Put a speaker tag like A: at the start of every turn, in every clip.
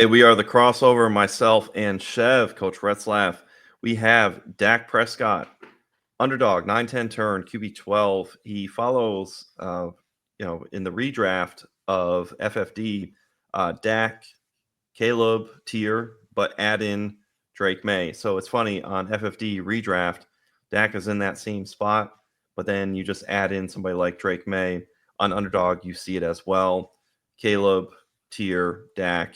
A: we are the crossover, myself and Chev, Coach Retzlaff. We have Dak Prescott, Underdog, 9-10 turn, QB12. He follows, in the redraft of FFD, Dak, Caleb, Tier, but add in Drake May. So it's funny, on FFD redraft, Dak is in that same spot, but then you just add in somebody like Drake May. On Underdog, you see it as well. Caleb, Tier, Dak.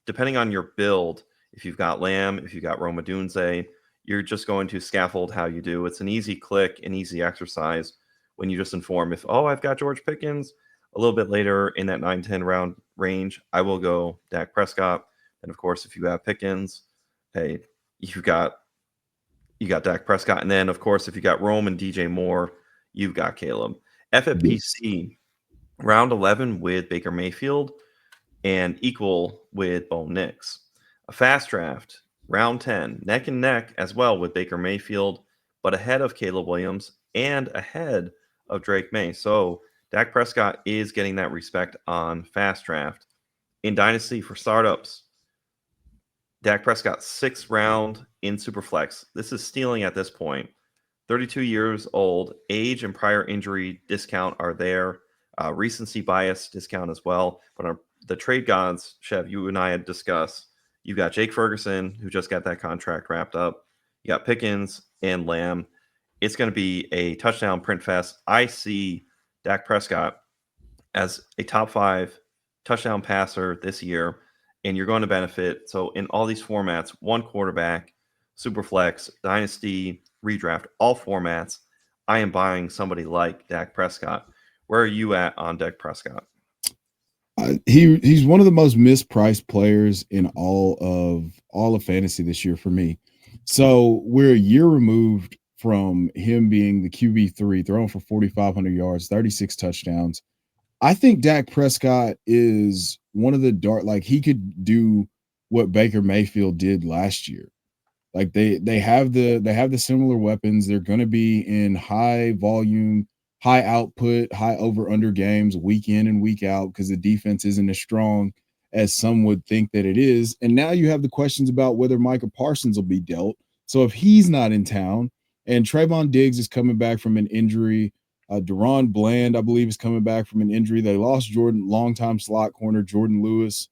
A: Depending on your build, if you've got Lamb, if you've got Roma Dunze, you're just going to scaffold how you do. It's an easy click, an easy exercise when you just inform if, I've got George Pickens. A little bit later in that 9-10 round range, I will go Dak Prescott. And of course, if you have Pickens, hey, you got Dak Prescott. And then, of course, if you got Rome and DJ Moore, you've got Caleb. FFPC, round 11 with Baker Mayfield and equal with Bo Nix. A fast draft, round 10, neck and neck as well with Baker Mayfield, but ahead of Caleb Williams and ahead of Drake May. So Dak Prescott is getting that respect on fast draft. In Dynasty for startups, Dak Prescott, 6th round in SuperFlex. This is stealing at this point. 32 years old, age and prior injury discount are there. Recency bias discount as well. But the trade gods, Chev, you and I had discussed, you've got Jake Ferguson, who just got that contract wrapped up. You got Pickens and Lamb. It's going to be a touchdown print fest. I see Dak Prescott as a top 5 touchdown passer this year, and you're going to benefit. So in all these formats, one quarterback, SuperFlex, Dynasty, Redraft, all formats, I am buying somebody like Dak Prescott. Where are you at on Dak Prescott?
B: He's one of the most mispriced players in all of fantasy this year for me. So we're a year removed from him being the QB3, throwing for 4,500 yards, 36 touchdowns. I think Dak Prescott is one of the he could do what Baker Mayfield did last year. Like they have the similar weapons. They're going to be in high volume, high output, high over under games week in and week out because the defense isn't as strong as some would think that it is. And now you have the questions about whether Micah Parsons will be dealt. So if he's not in town and Trayvon Diggs is coming back from an injury, Deron Bland, I believe, is coming back from an injury. They lost longtime slot corner Jordan Lewis.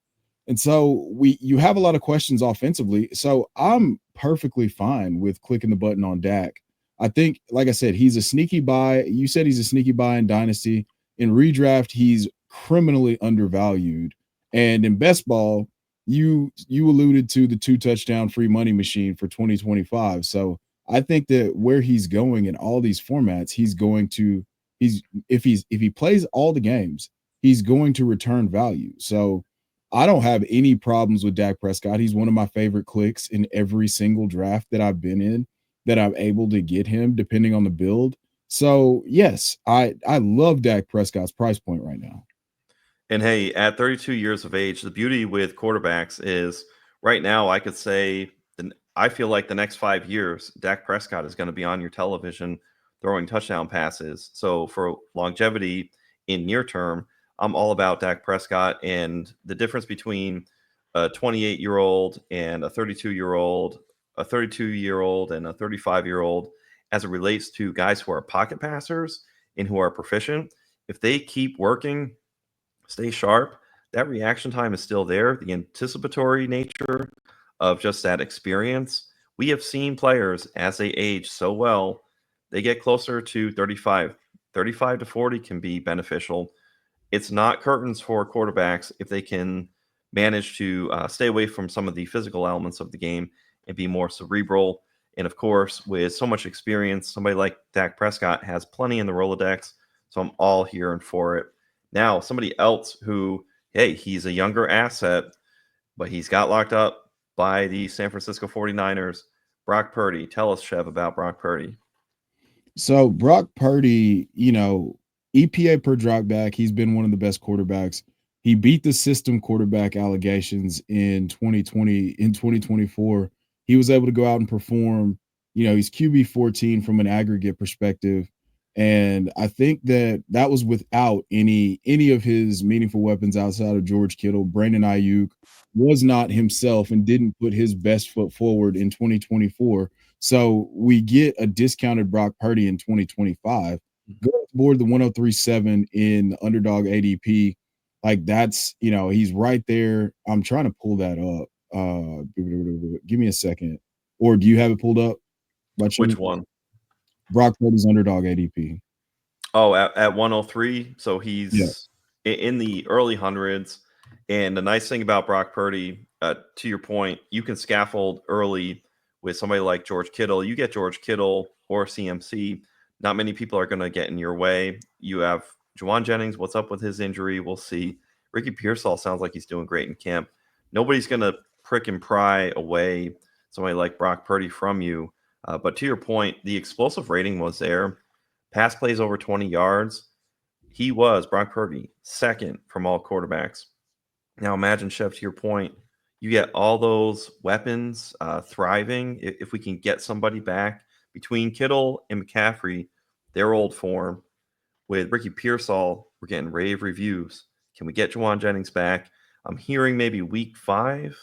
B: And so you have a lot of questions offensively. So I'm perfectly fine with clicking the button on Dak. I think, like I said, he's a sneaky buy. You said he's a sneaky buy in Dynasty. In Redraft, he's criminally undervalued. And in Best Ball, you alluded to the 2-touchdown free money machine for 2025. So I think that where he's going in all these formats, if he plays all the games, he's going to return value. So I don't have any problems with Dak Prescott. He's one of my favorite clicks in every single draft that I've been in, that I'm able to get him depending on the build. So yes, I love Dak Prescott's price point right now.
A: And hey, at 32 years of age, the beauty with quarterbacks is right now I could say I feel like the next 5 years, Dak Prescott is going to be on your television throwing touchdown passes. So for longevity in near term, I'm all about Dak Prescott. And the difference between a 28-year-old and a 32-year-old, a 32-year-old and a 35-year-old, as it relates to guys who are pocket passers and who are proficient, if they keep working, stay sharp, that reaction time is still there. The anticipatory nature of just that experience. We have seen players as they age so well, they get closer to 35. 35 to 40 can be beneficial. It's not curtains for quarterbacks if they can manage to stay away from some of the physical elements of the game and be more cerebral. And of course, with so much experience, somebody like Dak Prescott has plenty in the Rolodex. So I'm all here and for it. Now, somebody else who, hey, he's a younger asset, but he's got locked up by the San Francisco 49ers, Brock Purdy. Tell us, Chev, about Brock Purdy.
B: So Brock Purdy, EPA per dropback, he's been one of the best quarterbacks. He beat the system quarterback allegations in 2020. In 2024, he was able to go out and perform. He's QB 14 from an aggregate perspective. And I think that was without any of his meaningful weapons outside of George Kittle. Brandon Ayuk was not himself and didn't put his best foot forward in 2024. So we get a discounted Brock Purdy in 2025. Go board the 103.7 in Underdog ADP. Like that's, he's right there. I'm trying to pull that up. Give me a second. Or do you have it pulled up by chance?
A: Which one?
B: Brock Purdy's Underdog ADP.
A: Oh, at 103. So he's
B: Yeah.
A: in the early hundreds. And the nice thing about Brock Purdy, to your point, you can scaffold early with somebody like George Kittle. You get George Kittle or CMC, not many people are going to get in your way. You have Juwan Jennings. What's up with his injury? We'll see. Ricky Pearsall sounds like he's doing great in camp. Nobody's going to prick and pry away somebody like Brock Purdy from you. But to your point, the explosive rating was there. Pass plays over 20 yards. He was, Brock Purdy, second from all quarterbacks. Now imagine, Chef, to your point, you get all those weapons thriving. If we can get somebody back between Kittle and McCaffrey, their old form, with Ricky Pearsall, we're getting rave reviews. Can we get Juwan Jennings back? I'm hearing maybe week 5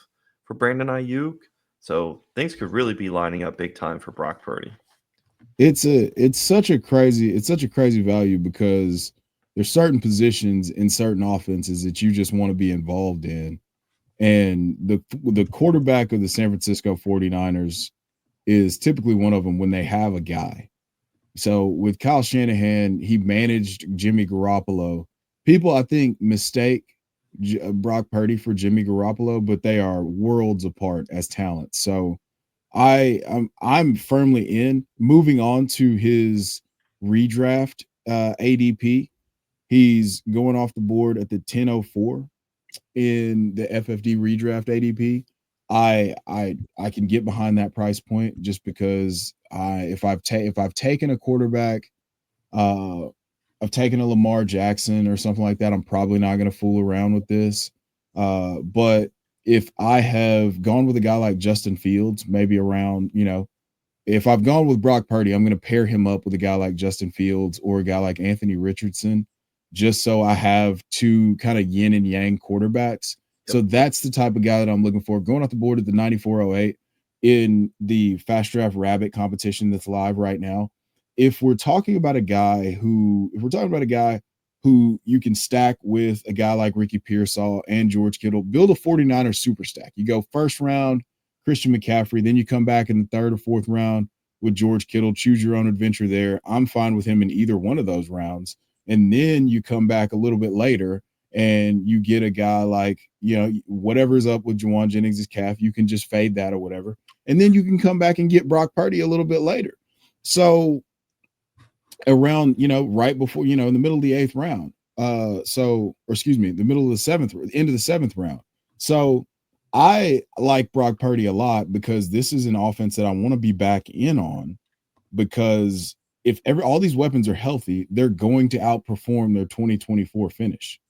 A: for Brandon Ayuk. So things could really be lining up big time for Brock Purdy.
B: It's such a crazy value because there's certain positions in certain offenses that you just want to be involved in. And the quarterback of the San Francisco 49ers is typically one of them when they have a guy. So with Kyle Shanahan, he managed Jimmy Garoppolo. People, I think, mistake Brock Purdy for Jimmy Garoppolo, but they are worlds apart as talent. So I'm firmly in. Moving on to his redraft ADP, he's going off the board at the 10:04 in the FFD redraft ADP. I can get behind that price point just because if I've taken a quarterback, I've taken a Lamar Jackson or something like that, I'm probably not going to fool around with this. But if I have gone with a guy like Justin Fields, maybe around, if I've gone with Brock Purdy, I'm going to pair him up with a guy like Justin Fields or a guy like Anthony Richardson, just so I have two kind of yin and yang quarterbacks. Yep. So that's the type of guy that I'm looking for. Going off the board at the 9408 in the FastDraft Rabbit competition that's live right now. If we're talking about a guy who you can stack with a guy like Ricky Pearsall and George Kittle, build a 49er super stack. You go first round, Christian McCaffrey, then you come back in the third or fourth round with George Kittle, choose your own adventure there. I'm fine with him in either one of those rounds. And then you come back a little bit later and you get a guy like, whatever's up with Juwan Jennings' calf, you can just fade that or whatever. And then you can come back and get Brock Purdy a little bit later. So around, right before, in the middle of the 8th round. The middle of the 7th, end of the 7th round. So I like Brock Purdy a lot because this is an offense that I want to be back in on, because if all these weapons are healthy, they're going to outperform their 2024 finish.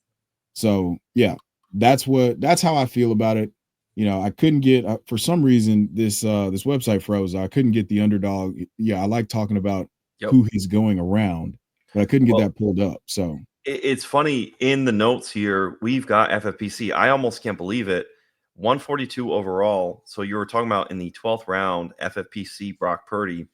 B: So yeah, that's how I feel about it. I couldn't get for some reason this website froze. I couldn't get the Underdog. Yeah, I like talking about who he's going around, but I couldn't get that pulled up. So
A: it's funny, in the notes here, we've got FFPC. I almost can't believe it. 142 overall. So you were talking about in the 12th round, FFPC Brock Purdy.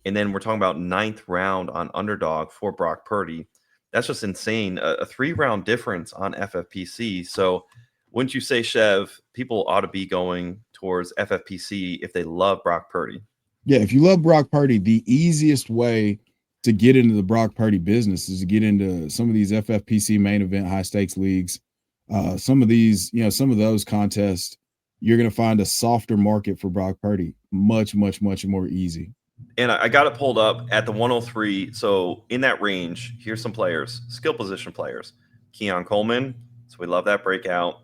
A: And then we're talking about 9th round on Underdog for Brock Purdy. That's just insane. A 3-round difference on FFPC. So wouldn't you say, Chev, people ought to be going towards FFPC if they love Brock Purdy?
B: Yeah, if you love Brock Purdy, the easiest way to get into the Brock Purdy business is to get into some of these FFPC main event high stakes leagues. Some of these, some of those contests, you're going to find a softer market for Brock Purdy. Much, much, much more easy.
A: And I got it pulled up at the 103. So in that range, here's some players, skill position players. Keon Coleman, so we love that breakout.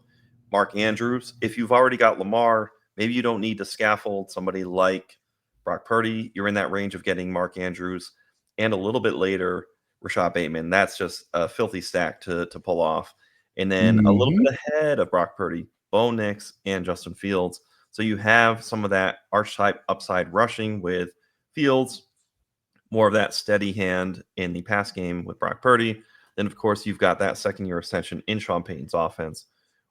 A: Mark Andrews. If you've already got Lamar, maybe you don't need to scaffold somebody like Brock Purdy. You're in that range of getting Mark Andrews. And a little bit later, Rashad Bateman. That's just a filthy stack to pull off. And then a little bit ahead of Brock Purdy, Bo Nix and Justin Fields. So you have some of that archetype upside rushing with Fields, more of that steady hand in the pass game with Brock Purdy. Then, of course, you've got that second-year ascension in Sean Payton's offense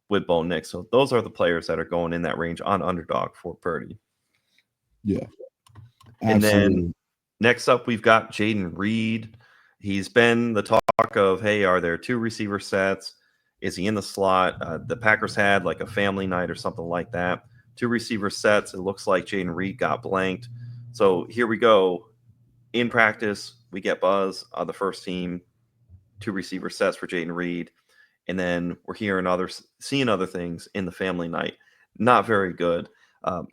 A: with Bo Nix. So those are the players that are going in that range on Underdog for Purdy.
B: Yeah,
A: and
B: absolutely.
A: then next up, we've got Jayden Reed. He's been the talk of, hey, are there 2 receiver sets? Is he in the slot? The Packers had like a family night or something like that. 2 receiver sets. It looks like Jayden Reed got blanked. So here we go. In practice, we get buzz on the first team, 2 receiver sets for Jayden Reed. And then we're seeing other things in the family night. Not very good.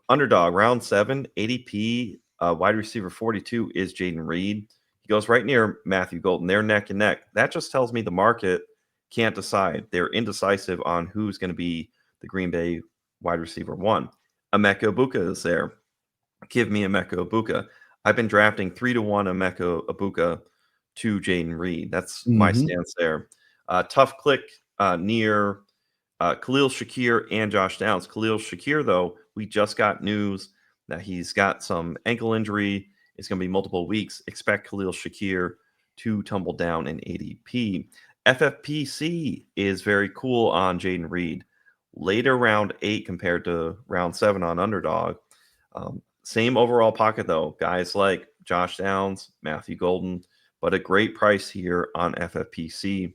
A: Underdog, round 7, ADP, wide receiver 42 is Jayden Reed. He goes right near Matthew Golden. They're neck and neck. That just tells me the market can't decide. They're indecisive on who's going to be the Green Bay wide receiver 1. Emeka Egbuka is there. Give me Emeka Egbuka. I've been drafting 3-1 Emeka Egbuka to Jayden Reed. That's my stance there. Tough click near Khalil Shakir and Josh Downs. Khalil Shakir, though, we just got news that he's got some ankle injury. It's going to be multiple weeks. Expect Khalil Shakir to tumble down in ADP. FFPC is very cool on Jayden Reed. Later round 8 compared to round 7 on Underdog. Same overall pocket, though. Guys like Josh Downs, Matthew Golden, but a great price here on FFPC.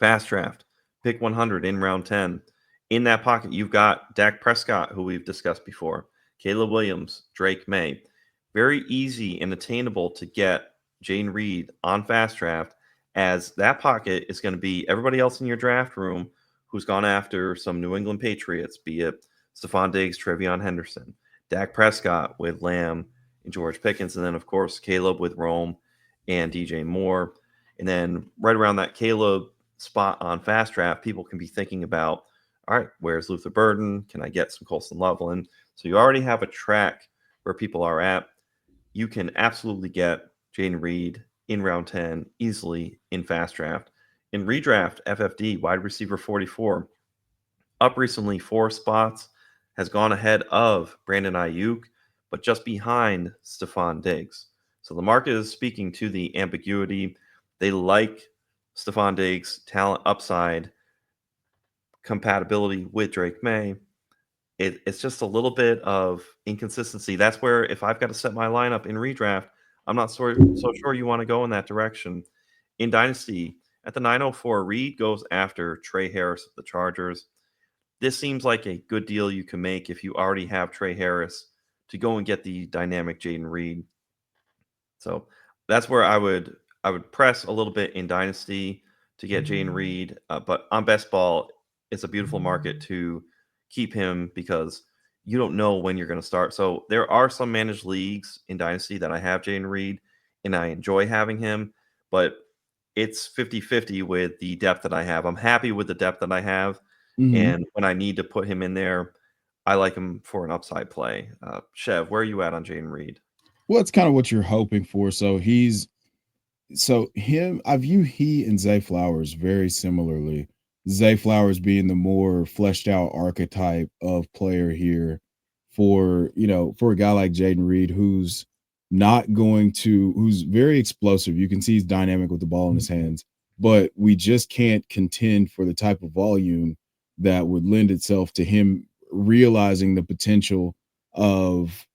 A: FastDraft, pick 100 in round 10. In that pocket, you've got Dak Prescott, who we've discussed before, Caleb Williams, Drake May. Very easy and attainable to get Jayden Reed on FastDraft, as that pocket is going to be everybody else in your draft room who's gone after some New England Patriots, be it Stephon Diggs, Trevion Henderson, Dak Prescott with Lamb and George Pickens, and then, of course, Caleb with Rome and DJ Moore. And then right around that Caleb spot on FastDraft, people can be thinking about, all right, where's Luther Burden? Can I get some Colston Loveland? So you already have a track where people are at. You can absolutely get Jayden Reed in round 10 easily in FastDraft. In Redraft, FFD, wide receiver 44, up recently 4 spots, has gone ahead of Brandon Ayuk, but just behind Stephon Diggs. So the market is speaking to the ambiguity. They like Stephon Diggs' talent upside, compatibility with Drake May. It's just a little bit of inconsistency. That's where if I've got to set my lineup in Redraft, I'm not so sure you want to go in that direction. In Dynasty, at the 904, Reed goes after Trey Harris of the Chargers. This seems like a good deal you can make if you already have Trey Harris to go and get the dynamic Jayden Reed. So that's where I would press a little bit in Dynasty to get Jayden Reed, but on Best Ball, it's a beautiful market to keep him because you don't know when you're going to start. So there are some managed leagues in Dynasty that I have Jayden Reed, and I enjoy having him, but it's 50-50 with the depth that I have. I'm happy with the depth that I have, and when I need to put him in there, I like him for an upside play. Chev, where are you at on Jayden Reed?
B: Well, it's kind of what you're hoping for. I view he and Zay Flowers very similarly. Zay Flowers being the more fleshed out archetype of player here for a guy like Jayden Reed, who's very explosive. You can see he's dynamic with the ball in his hands, but we just can't contend for the type of volume that would lend itself to him realizing the potential of,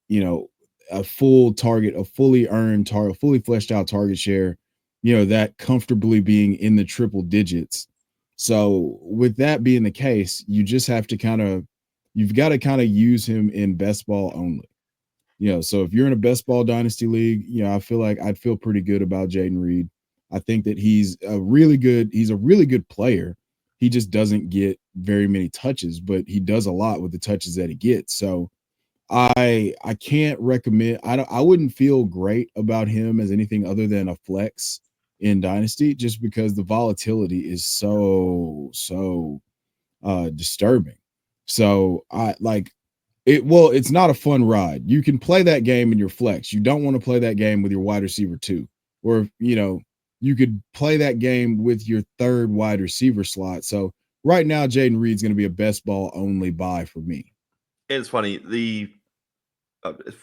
B: a fully earned target, fully fleshed out target share, that comfortably being in the triple digits. So with that being the case, you've got to kind of use him in best ball only. So if you're in a best ball dynasty league, I feel like I'd feel pretty good about Jayden Reed. I think that he's a really good player. He just doesn't get very many touches, but he does a lot with the touches that he gets. So I can't recommend. I wouldn't feel great about him as anything other than a flex in Dynasty, just because the volatility is so disturbing. So I like it. Well, it's not a fun ride. You can play that game in your flex. You don't want to play that game with your wide receiver 2, or you could play that game with your third wide receiver slot. So right now, Jayden Reed's going to be a best ball only buy for me.
A: It's funny, the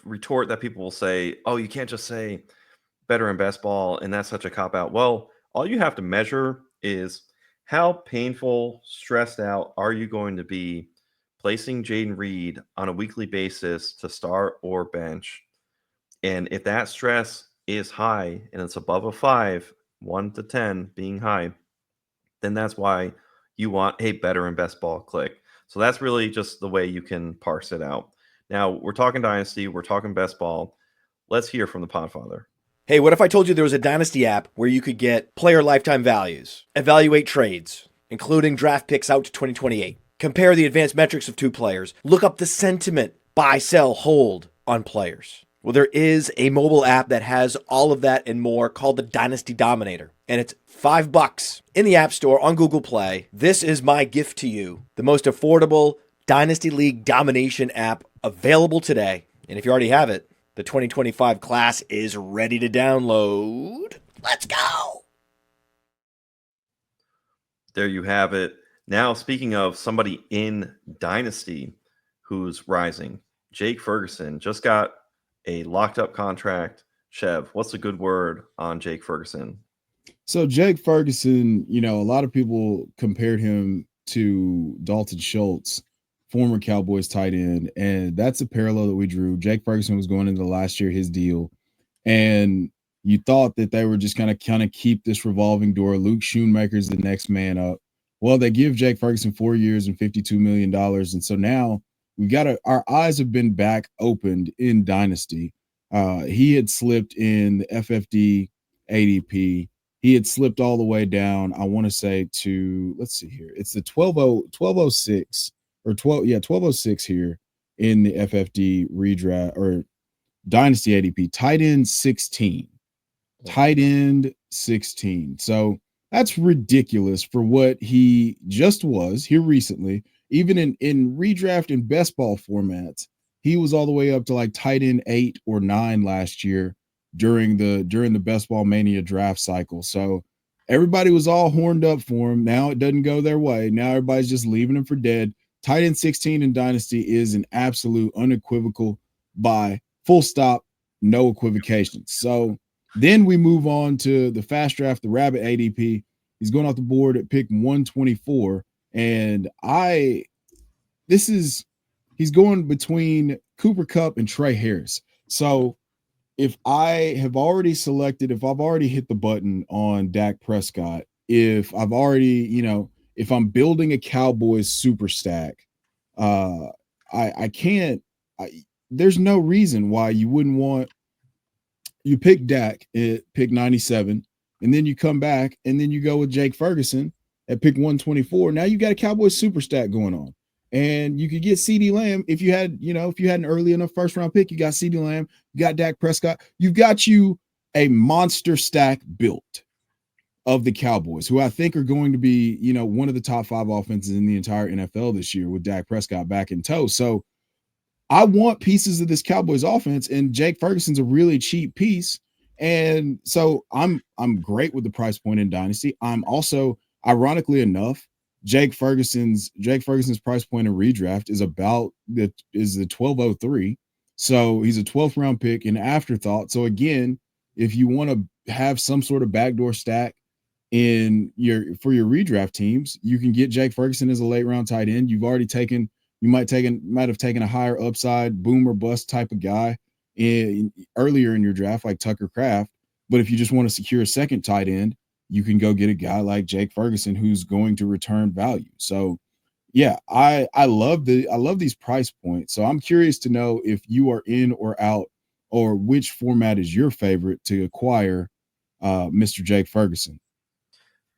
A: retort that people will say, oh, you can't just say better in best ball, and that's such a cop out. Well, all you have to measure is how painful, stressed out are you going to be placing Jayden Reed on a weekly basis to start or bench. And if that stress is high and it's above a 5, 1 to 10 being high, then that's why you want a better in best ball click. So that's really just the way you can parse it out. Now, we're talking Dynasty, we're talking best ball. Let's hear from the Podfather.
C: Hey, what if I told you there was a Dynasty app where you could get player lifetime values, evaluate trades, including draft picks out to 2028, compare the advanced metrics of 2 players, look up the sentiment, buy, sell, hold on players? Well, there is a mobile app that has all of that and more called the Dynasty Dominator, and it's $5 in the App Store on Google Play. This is my gift to you, the most affordable Dynasty League domination app available today. And if you already have it, the 2025 class is ready to download. Let's go.
A: There you have it. Now, speaking of somebody in Dynasty who's rising, Jake Ferguson just got a locked up contract. Chev, what's a good word on Jake Ferguson?
B: So Jake Ferguson, a lot of people compared him to Dalton Schultz, former Cowboys tight end, and that's a parallel that we drew. Jake Ferguson was going into last year, his deal, and you thought that they were just going to kind of keep this revolving door. Luke Schoonmaker's the next man up. Well, they give Jake Ferguson 4 years and $52 million, and so now our eyes have been back opened in Dynasty. He had slipped in the FFD ADP. He had slipped all the way down, I want to say to, let's see here. It's the 1206 or 1206 here in the FFD redraft or Dynasty ADP. Tight end 16. Tight end 16. So that's ridiculous for what he just was here recently. Even in redraft and best ball formats, he was all the way up to like tight end 8 or 9 last year during the best ball mania draft cycle. So everybody was all horned up for him. Now it doesn't go their way. Now everybody's just leaving him for dead. Tight end 16 in Dynasty is an absolute unequivocal buy, full stop, no equivocations. So then we move on to the FastDraft, the Rabbit ADP. He's going off the board at pick 124. And he's going between Cooper Kupp and Trey Harris. So if I've already hit the button on Dak Prescott, if I've already, if I'm building a Cowboys super stack, there's no reason why you wouldn't want, you pick Dak at pick 97, and then you come back and then you go with Jake Ferguson at pick 124. Now you got a Cowboys super stack going on. And you could get CeeDee Lamb if you had an early enough first round pick. You got CeeDee Lamb, you got Dak Prescott. You've got you a monster stack built of the Cowboys, who I think are going to be, one of the top 5 offenses in the entire NFL this year with Dak Prescott back in tow. So I want pieces of this Cowboys offense, and Jake Ferguson's a really cheap piece. And so I'm great with the price point in Dynasty. I'm also, ironically enough, Jake Ferguson's price point in redraft is the 1203. So he's a 12th round pick, an afterthought. So again, if you want to have some sort of backdoor stack for your redraft teams, you can get Jake Ferguson as a late round tight end. You might have taken a higher upside boom or bust type of guy earlier in your draft, like Tucker Kraft. But if you just want to secure a second tight end, you can go get a guy like Jake Ferguson who's going to return value. So yeah, I love these price points. So I'm curious to know if you are in or out, or which format is your favorite to acquire Mr. Jake Ferguson.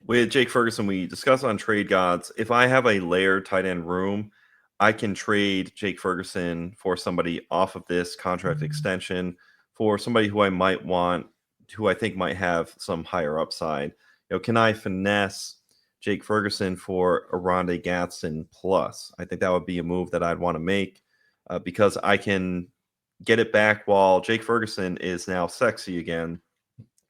A: With Jake Ferguson, we discussed on Trade Gods, if I have a layered tight end room, I can trade Jake Ferguson for somebody off of this contract extension, for somebody who I might want, who I think might have some higher upside. Can I finesse Jake Ferguson for a Rondé Gatson plus? I think that would be a move that I'd want to make because I can get it back while Jake Ferguson is now sexy again.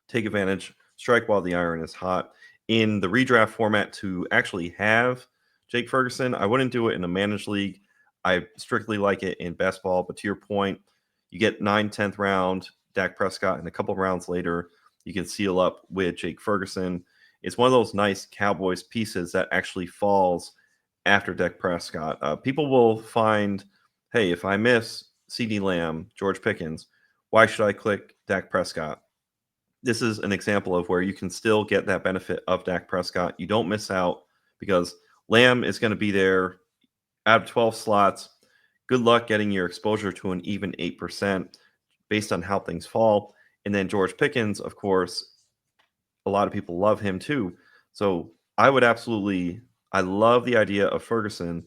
A: Take advantage, strike while the iron is hot. In the redraft format, to actually have Jake Ferguson, I wouldn't do it in a managed league. I strictly like it in best ball. But to your point, you get 9th, 10th round. Dak Prescott, and a couple rounds later, you can seal up with Jake Ferguson. It's one of those nice Cowboys pieces that actually falls after Dak Prescott. People will find, hey, if I miss CeeDee Lamb, George Pickens, why should I click Dak Prescott? This is an example of where you can still get that benefit of Dak Prescott. You don't miss out because Lamb is going to be there out of 12 slots. Good luck getting your exposure to an even 8% based on how things fall. And then George Pickens, of course, a lot of people love him too. So I love the idea of Ferguson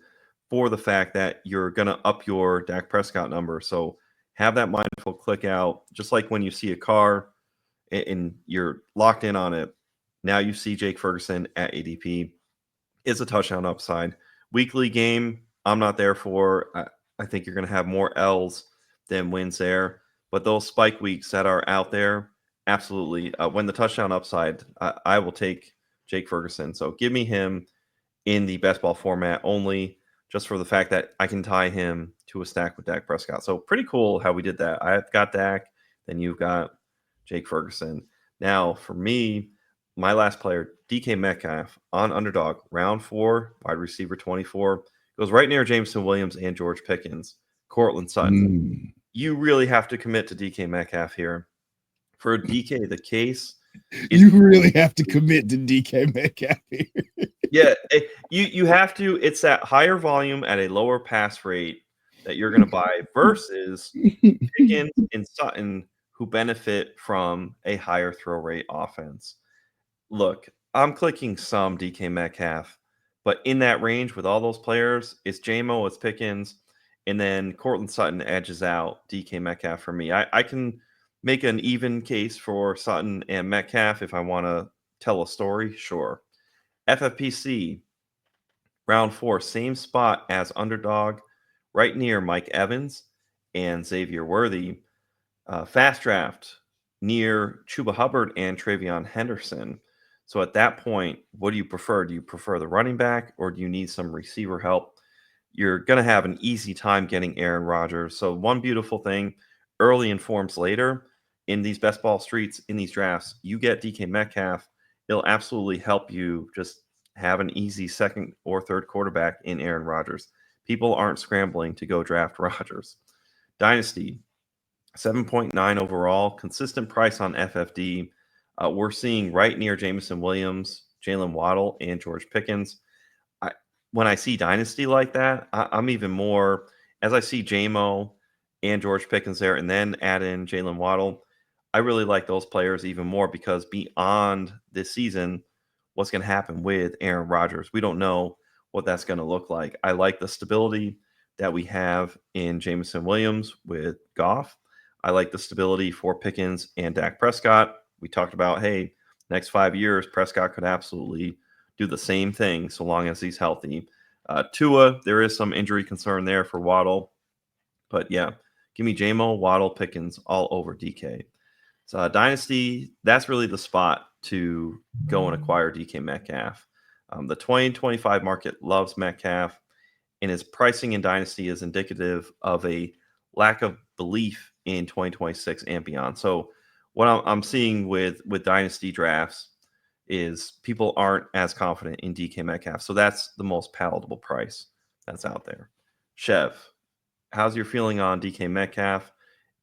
A: for the fact that you're going to up your Dak Prescott number. So have that mindful click out, just like when you see a car and you're locked in on it. Now you see Jake Ferguson at ADP. It's a touchdown upside. Weekly game, I'm not there for. I think you're going to have more L's than wins there. But those spike weeks that are out there, absolutely. When the touchdown upside, I will take Jake Ferguson. So give me him in the best ball format only, just for the fact that I can tie him to a stack with Dak Prescott. So pretty cool how we did that. I've got Dak, then you've got Jake Ferguson. Now, for me, my last player, DK Metcalf on Underdog, round 4, wide receiver 24, goes right near Jameson Williams and George Pickens. Cortland Sutton. You really have to commit to DK Metcalf here. For DK, the case
B: you really have to commit to DK Metcalf here.
A: Yeah, you have to. It's that higher volume at a lower pass rate that you're going to buy versus Pickens and Sutton, who benefit from a higher throw rate offense. Look, I'm clicking some DK Metcalf, but in that range with all those players, it's JMO, it's Pickens, and then Cortland Sutton edges out DK Metcalf for me. I can make an even case for Sutton and Metcalf if I want to tell a story, sure. FFPC, round 4, same spot as Underdog, right near Mike Evans and Xavier Worthy. FastDraft, near Chuba Hubbard and Travion Henderson. So at that point, what do you prefer? Do you prefer the running back or do you need some receiver help? You're going to have an easy time getting Aaron Rodgers. So one beautiful thing, early informs later. In these best ball streets, in these drafts, you get DK Metcalf. It'll absolutely help you just have an easy second or third quarterback in Aaron Rodgers. People aren't scrambling to go draft Rodgers. Dynasty, 7.9 overall, consistent price on FFD. We're seeing right near Jameson Williams, Jalen Waddle, and George Pickens. When I see Dynasty like that, I'm even more, as I see JMO and George Pickens there, and then add in Jalen Waddle, I really like those players even more because beyond this season, what's going to happen with Aaron Rodgers? We don't know what that's going to look like. I like the stability that we have in Jameson Williams with Goff. I like the stability for Pickens and Dak Prescott. We talked about, hey, next 5 years, Prescott could absolutely do the same thing so long as he's healthy. Tua, there is some injury concern there for Waddle. But yeah, give me JMO, Waddle, Pickens all over DK. So Dynasty, that's really the spot to go and acquire DK Metcalf. The 2025 market loves Metcalf, and his pricing in Dynasty is indicative of a lack of belief in 2026 and beyond. So what I'm seeing with Dynasty drafts is people aren't as confident in DK Metcalf. So that's the most palatable price that's out there. Chev, how's your feeling on DK Metcalf?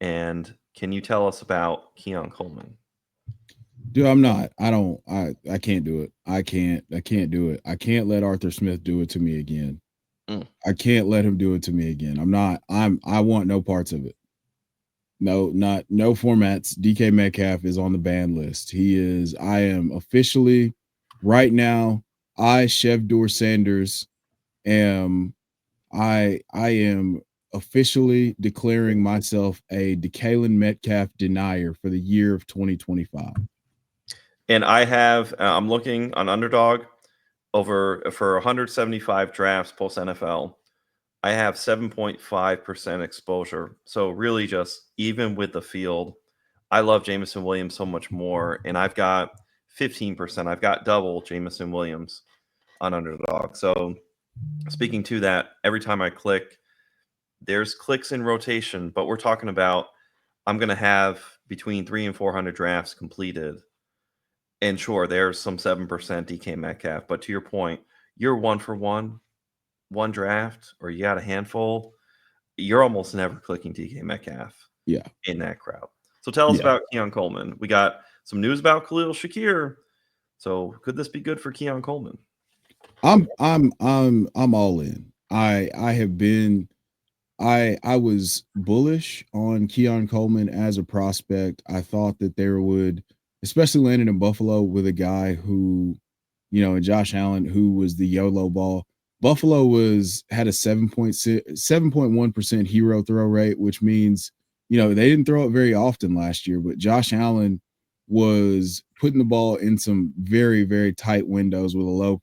A: And can you tell us about Keon Coleman?
B: Dude, I'm not. I can't do it. I can't do it. I can't let Arthur Smith do it to me again. I can't let him do it to me again. I want no parts of it. No formats. DK Metcalf is on the ban list. I am officially right now, Shevdor Sanders am officially declaring myself a DK Metcalf denier for the year of 2025.
A: And I have, I'm looking on Underdog for 175 drafts post NFL. I have 7.5% exposure. So really just even with the field, I love Jameson Williams so much more. And I've got 15%. I've got double Jameson Williams on Underdog. So speaking to that, every time I click, there's clicks in rotation, but we're talking about I'm going to have between 300 and 400 drafts completed. And sure, there's some 7% DK Metcalf. But to your point, you're 1 for 1 draft, or you got a handful. You're almost never clicking DK Metcalf in that crowd. So tell us about Keon Coleman. We got some news about Khalil Shakir. So could this be good for Keon Coleman?
B: I'm all in. I was bullish on Keon Coleman as a prospect. I thought that there would, especially landing in Buffalo with a guy who, and Josh Allen, who was the YOLO ball. Buffalo had a 7.1% hero throw rate, which means, they didn't throw it very often last year, but Josh Allen was putting the ball in some very, very tight windows with a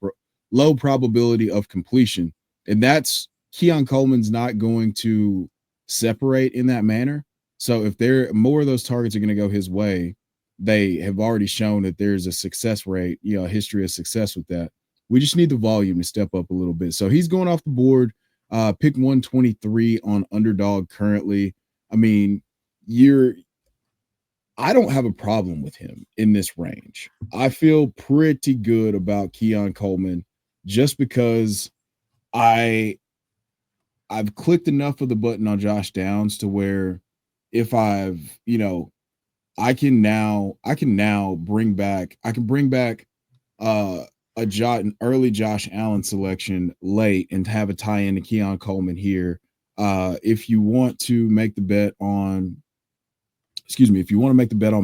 B: low probability of completion. And that's Keon Coleman's not going to separate in that manner. So if more of those targets are going to go his way, they have already shown that there's a success rate, a history of success with that. We just need the volume to step up a little bit. So he's going off the board, pick 123 on Underdog currently. I mean, I don't have a problem with him in this range. I feel pretty good about Keon Coleman just because I've clicked enough of the button on Josh Downs to where if I can now bring back an early Josh Allen selection late and have a tie-in to Keon Coleman here. If you want to make the bet on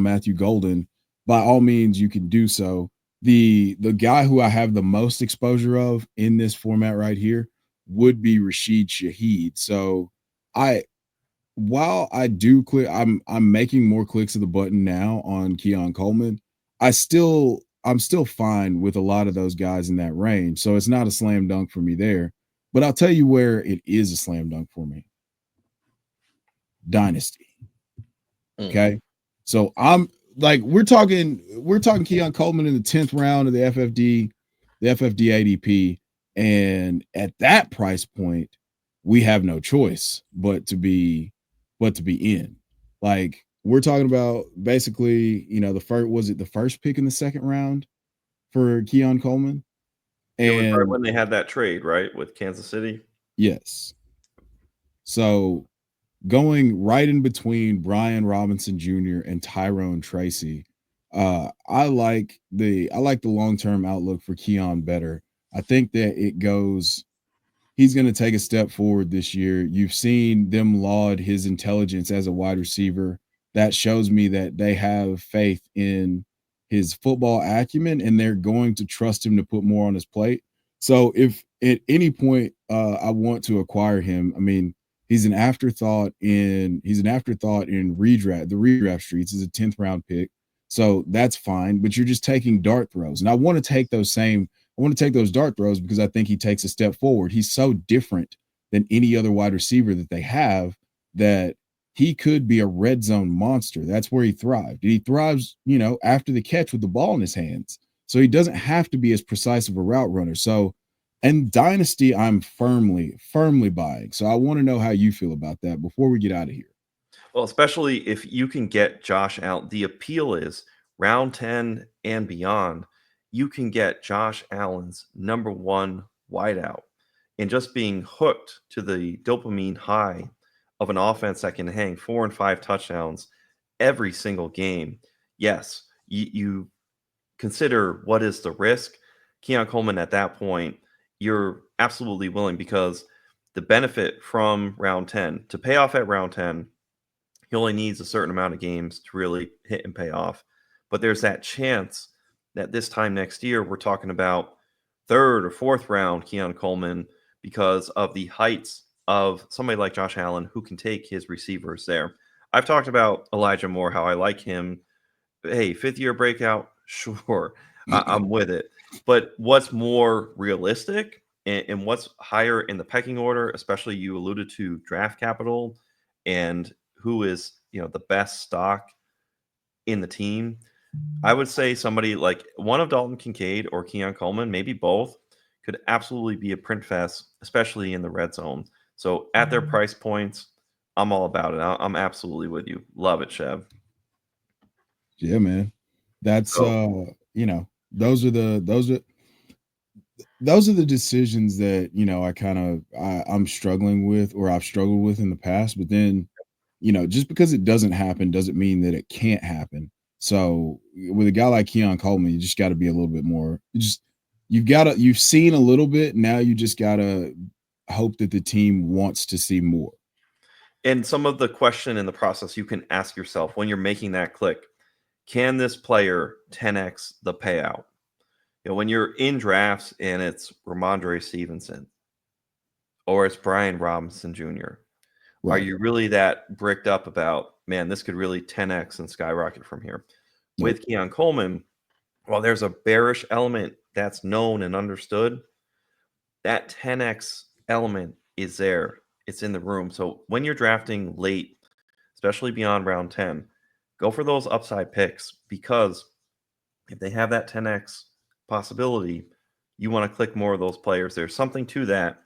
B: Matthew Golden, by all means you can do so. The guy who I have the most exposure of in this format right here would be Rashid Shaheed. So while I do click, I'm making more clicks of the button now on Keon Coleman. I'm still fine with a lot of those guys in that range. So it's not a slam dunk for me there. But I'll tell you where it is a slam dunk for me. Dynasty. Okay. So I'm like, we're talking Keon Coleman in the 10th round of the FFD ADP. And at that price point, we have no choice but to be in. Like, we're talking about basically, the first pick in the second round for Keon Coleman?
A: And it was right when they had that trade, right, with Kansas City?
B: Yes. So going right in between Brian Robinson Jr. and Tyrone Tracy, I like the long-term outlook for Keon better. I think that he's going to take a step forward this year. You've seen them laud his intelligence as a wide receiver. That shows me that they have faith in his football acumen and they're going to trust him to put more on his plate. So if at any point I want to acquire him, I mean, he's an afterthought in redraft. The redraft streets is a 10th round pick. So that's fine, but you're just taking dart throws. And I want to take those dart throws because I think he takes a step forward. He's so different than any other wide receiver that they have that he could be a red zone monster. That's where he thrived. And he thrives, after the catch with the ball in his hands. So he doesn't have to be as precise of a route runner. So, and Dynasty, I'm firmly buying. So I want to know how you feel about that before we get out of here.
A: Well, especially if you can get Josh Allen. The appeal is round 10 and beyond. You can get Josh Allen's number one wideout, and just being hooked to the dopamine high of an offense that can hang 4 and 5 touchdowns every single game. Yes, you consider what is the risk. Keon Coleman at that point, you're absolutely willing, because the benefit from round 10 to pay off at round 10, he only needs a certain amount of games to really hit and pay off. But there's that chance that this time next year, we're talking about 3rd or 4th round Keon Coleman because of the heights of somebody like Josh Allen who can take his receivers there. I've talked about Elijah Moore, how I like him. Hey, 5th-year breakout, sure, I'm with it. But what's more realistic and what's higher in the pecking order, especially you alluded to draft capital and who is, the best stock in the team, I would say somebody like one of Dalton Kincaid or Keon Coleman, maybe both, could absolutely be a print fest, especially in the red zone. So at their price points, I'm all about it. I'm absolutely with you. Love it, Chev.
B: Yeah, man. That's
A: So,
B: you know, those are the decisions that, you know, I'm struggling with, or I've struggled with in the past. But then, you know, just because it doesn't happen doesn't mean that it can't happen. So with a guy like Keon Coleman, you just got to be a little bit more. You've seen a little bit. Now you just got to hope that the team wants to see more.
A: and some of the question in the process you can ask yourself when you're making that click, can this player 10x the payout? You know, when you're in drafts and it's Ramondre Stevenson or it's Brian Robinson Jr., are
B: Right.
A: you really that bricked up about, man, this could really 10x and skyrocket from here?
B: Nope.
A: With Keon Coleman, while there's a bearish element that's known and understood, that 10x element is there. It's in the room. So when you're drafting late, especially beyond round 10, go for those upside picks, because if they have that 10x possibility, you want to click more of those players. There's something to that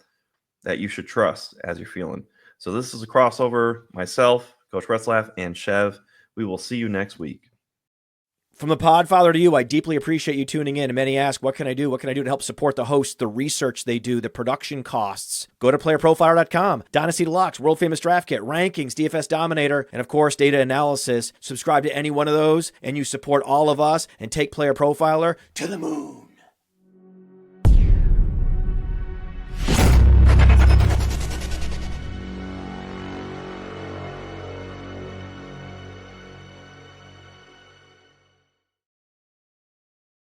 A: you should trust as you're feeling. So this is a crossover. Myself, Coach Retzlaff, and Chev. We will see you next week.
C: From the Podfather to you, I deeply appreciate you tuning in. And many ask, what can I do? What can I do to help support the hosts, the research they do, the production costs? Go to PlayerProfiler.com, Dynasty Deluxe, World Famous Draft Kit, Rankings, DFS Dominator, and of course, Data Analysis. Subscribe to any one of those, and you support all of us and take Player Profiler to the moon.